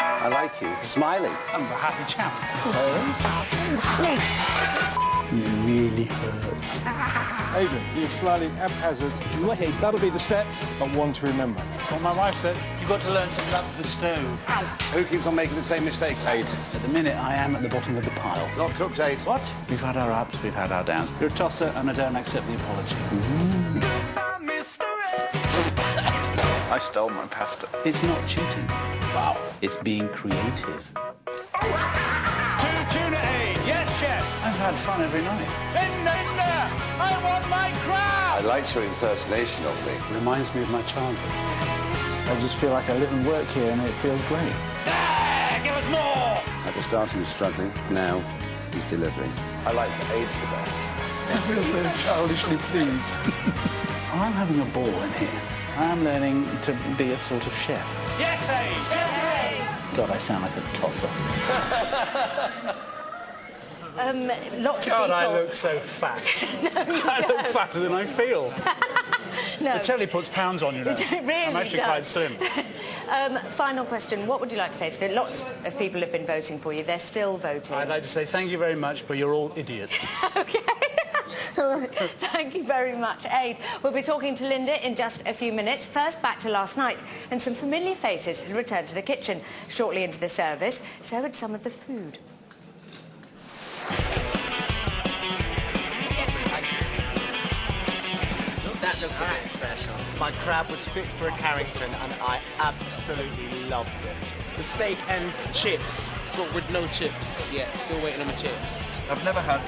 I like you. Smiling. I'm a happy chap. It really hurts. Adrian, be slightly haphazard. Hey, that'll be the steps. But one to remember. That's what my wife said. You've got to learn to love the stove. Who keeps on making the same mistake, Aid? At the minute, I am at the bottom of the pile. Not cooked, Aid. What? We've had our ups, we've had our downs. You're a tosser, and I don't accept the apology. I stole my pasta. It's not cheating. Wow. It's being creative. Tuna aid, yes, chef. I've had fun every night. In there! I want my crab! I liked your impersonation of me. It reminds me of my childhood. I just feel like I live and work here, and it feels great. Ah, give us more! At the start he was struggling, now he's delivering. I like Aid's the best. I feel so childishly pleased. I'm having a ball in here. I'm learning to be a sort of chef. Yes, Aid! Yes, Aid! God, I sound like a tosser. Lots of God, people... I look so fat. I look fatter than I feel. No. The telly puts pounds on you now. It really I'm actually quite slim. Final question. What would you like to say to them? Lots of people have been voting for you. They're still voting. I'd like to say thank you very much, but you're all idiots. OK. Thank you very much, Aid. We'll be talking to Linda in just a few minutes. First, back to last night, and some familiar faces had returned to the kitchen. Shortly into the service, so had some of the food. That looks a bit special. My crab was fit for a Carrington and I absolutely loved it. The steak and chips, but with no chips. Yeah, still waiting on the chips. I've never had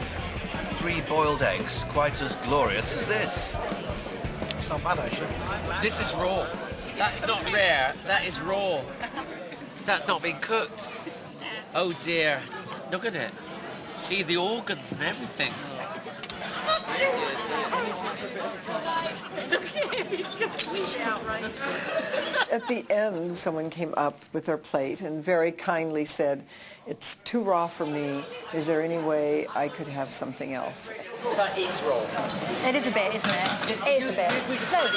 3 boiled eggs quite as glorious as this. It's not bad, actually. This is raw. That's not rare. That is raw. That's not been cooked. Oh dear. Look at it. See the organs and everything. At the end, someone came up with their plate and very kindly said, "It's too raw for me. Is there any way I could have something else?" That is raw. It is a bit, isn't it? It is a bit. No,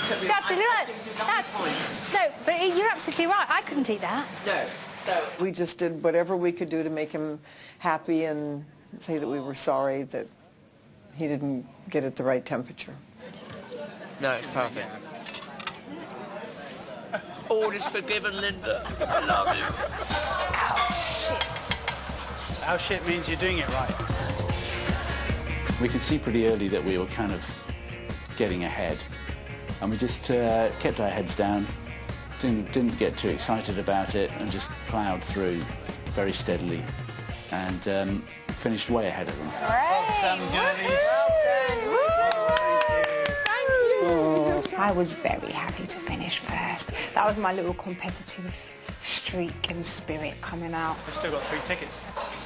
but you're absolutely right. I couldn't eat that. No. So We just did whatever we could do to make him happy and say that we were sorry that he didn't get it the right temperature. no, it's perfect. All is forgiven, Linda. I love you. Our shit means you're doing it right. We could see pretty early that we were kind of getting ahead, and we just kept our heads down, didn't get too excited about it, and just ploughed through very steadily, and finished way ahead of them. Well done, girlies. I was very happy to finish first. That was my little competitive streak and spirit coming out. We've still got 3 tickets.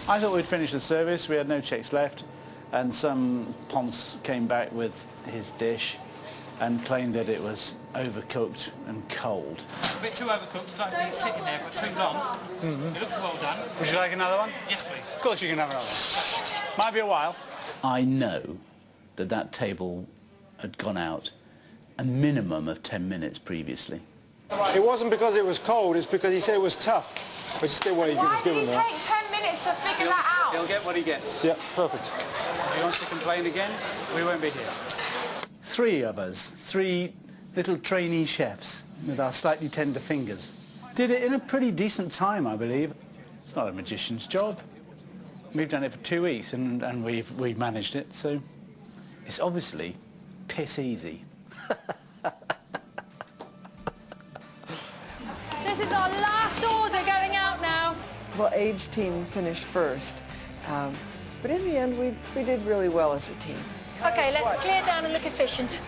I thought we'd finish the service. We had no checks left, and some Ponce came back with his dish and claimed that it was overcooked and cold. A bit too overcooked. It's like it's been sitting there for too long. It looks well done. Would you like another one? Yes, please. Of course you can have another one. Might be a while. I know that that table had gone out a minimum of 10 minutes previously. It wasn't because it was cold, it's because he said it was tough. But just get what he was given there. Why did it take 10 minutes to figure that out? He'll get what he gets. Yeah, perfect. If he wants to complain again, we won't be here. 3 of us, 3 little trainee chefs with our slightly tender fingers. Did it in a pretty decent time, I believe. It's not a magician's job. We've done it for 2 weeks and we've managed it, so it's obviously piss easy. This is our last order going out now. Well, Aid's team finished first, but in the end, we did really well as a team. OK, let's clear down and look efficient.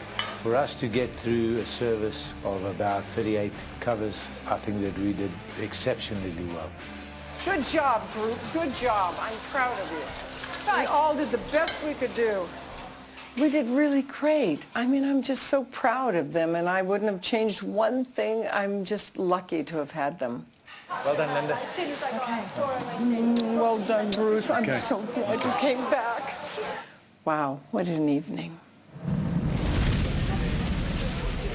For us to get through a service of about 38 covers, I think that we did exceptionally well. Good job, group. Good job. I'm proud of you. Right. We all did the best we could do. We did really great. I mean, I'm just so proud of them, and I wouldn't have changed one thing. I'm just lucky to have had them. Well done, Linda. As soon as I got Well done, Bruce. I'm so glad you came back. Wow, what an evening.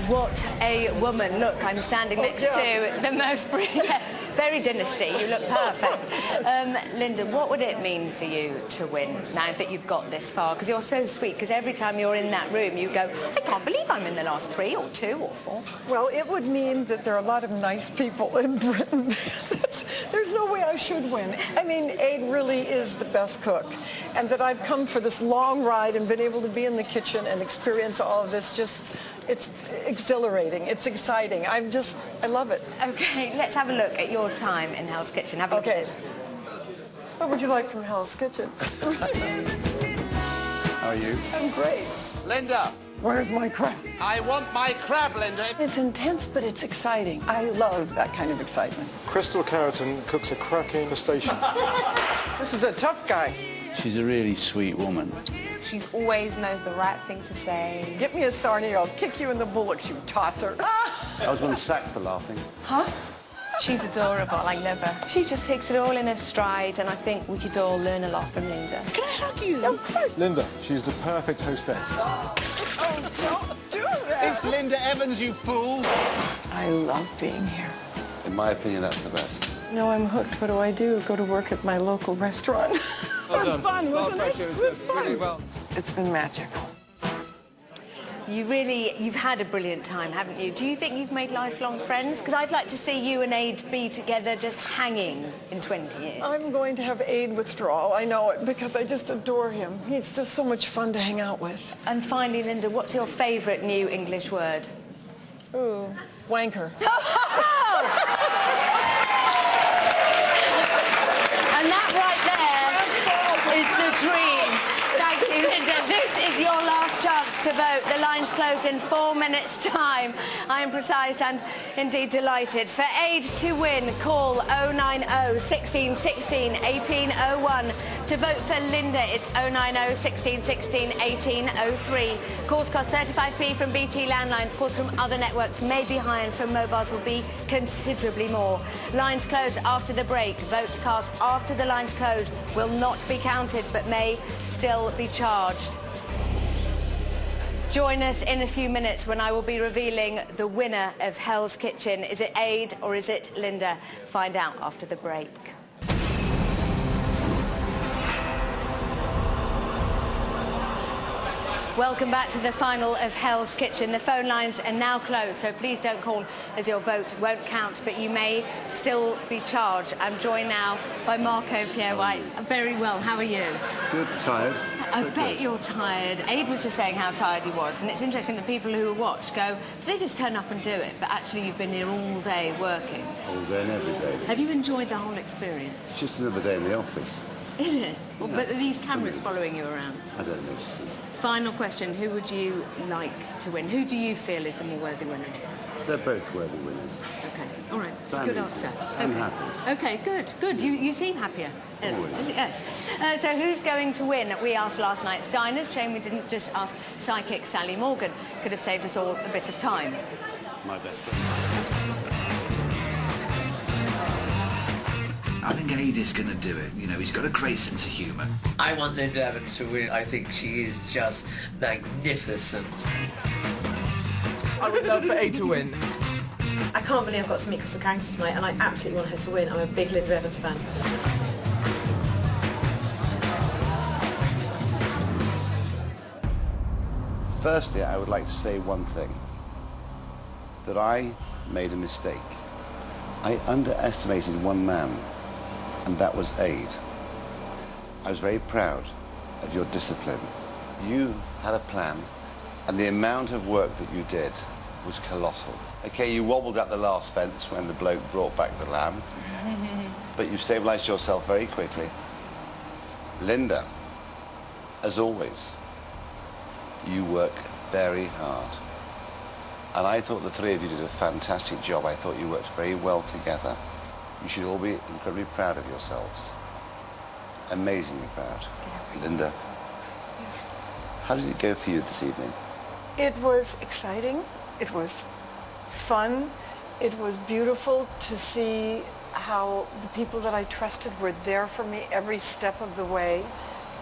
What a woman. Look, I'm standing next to the most brilliant... Very dynasty. You look perfect. Linda, what would it mean for you to win now that you've got this far? Because you're so sweet, because every time you're in that room, you go, I can't believe I'm in the last 3 or 2 or 4. Well, it would mean that there are a lot of nice people in Britain. There's no way I should win. I mean, Aid really is the best cook. And that I've come for this long ride and been able to be in the kitchen and experience all of this, just, it's exhilarating. It's exciting. I love it. Okay, let's have a look at your time in Hell's Kitchen. Have a look at this. What would you like from Hell's Kitchen? How are you? I'm great. Linda! Where's my crab? I want my crab, Linda. It's intense, but it's exciting. I love that kind of excitement. Crystal Carrington cooks a cracking station. This is a tough guy. She's a really sweet woman. She always knows the right thing to say. Get me a sarnie, I'll kick you in the bullocks, you tosser. I was once sacked for laughing. Huh? She's adorable, I love her. She just takes it all in her stride, and I think we could all learn a lot from Linda. Can I hug you? Of course. Linda, she's the perfect hostess. Oh, don't do that. It's Linda Evans, you fool. I love being here. In my opinion, that's the best. No, I'm hooked. What do I do? Go to work at my local restaurant. It was fun, wasn't it? It was fun. Really well. It's been magical. You've had a brilliant time, haven't you? Do you think you've made lifelong friends? Because I'd like to see you and Aid be together just hanging in 20 years. I'm going to have Aid withdrawal. I know it, because I just adore him. He's just so much fun to hang out with. And finally, Linda, what's your favourite new English word? Ooh, wanker. And that right there is the dream. Thank you, Linda. This is your last chance to vote. The lines close in 4 minutes' time. I am precise and indeed delighted. For Aid to win, call 090 16 16 1801. To vote for Linda, it's 090 16 16 1803. Calls cost 35p from BT landlines. Calls from other networks may be higher, and from mobiles will be considerably more. Lines close after the break. Votes cast after the lines close will not be counted, but may still be charged. Join us in a few minutes when I will be revealing the winner of Hell's Kitchen. Is it Aid or is it Linda? Find out after the break. Welcome back to the final of Hell's Kitchen. The phone lines are now closed, so please don't call as your vote won't count, but you may still be charged. I'm joined now by Marco Pierre White. Very well, how are you? Good, tired. I bet you're tired. Aid was just saying how tired he was, and it's interesting that people who watch go, do they just turn up and do it? But actually you've been here all day working. All day and every day. Have you enjoyed the whole experience? It's just another day in the office. Is it? Yeah. But are these cameras following you around? I don't notice them. Final question, who would you like to win? Who do you feel is the more worthy winner? They're both worthy winners. Okay, all right, that's So a good I'm answer. I'm Okay. happy. Okay, good, good. You seem happier. Always. Yes. So who's going to win? We asked last night's diners. Shame we didn't just ask psychic Sally Morgan. Could have saved us all a bit of time. My best friend. I think Aid is going to do it. You know, he's got a great sense of humour. I want Linda Evans to win. I think she is just magnificent. I would love for Aid to win. I can't believe I've got to meet Crystal Carrington tonight, and I absolutely want her to win. I'm a big Linda Evans fan. Firstly, I would like to say one thing. That I made a mistake. I underestimated one man, and that was Aid. I was very proud of your discipline. You had a plan, and the amount of work that you did was colossal. Okay, you wobbled at the last fence when the bloke brought back the lamb, but you stabilized yourself very quickly. Linda, as always, you work very hard. And I thought the three of you did a fantastic job. I thought you worked very well together. You should all be incredibly proud of yourselves. Amazingly proud. Linda, Yes. how did it go for you this evening? It was exciting. It was fun. It was beautiful to see how the people that I trusted were there for me every step of the way.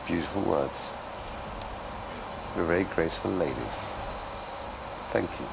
Beautiful words. You're a very graceful lady. Thank you.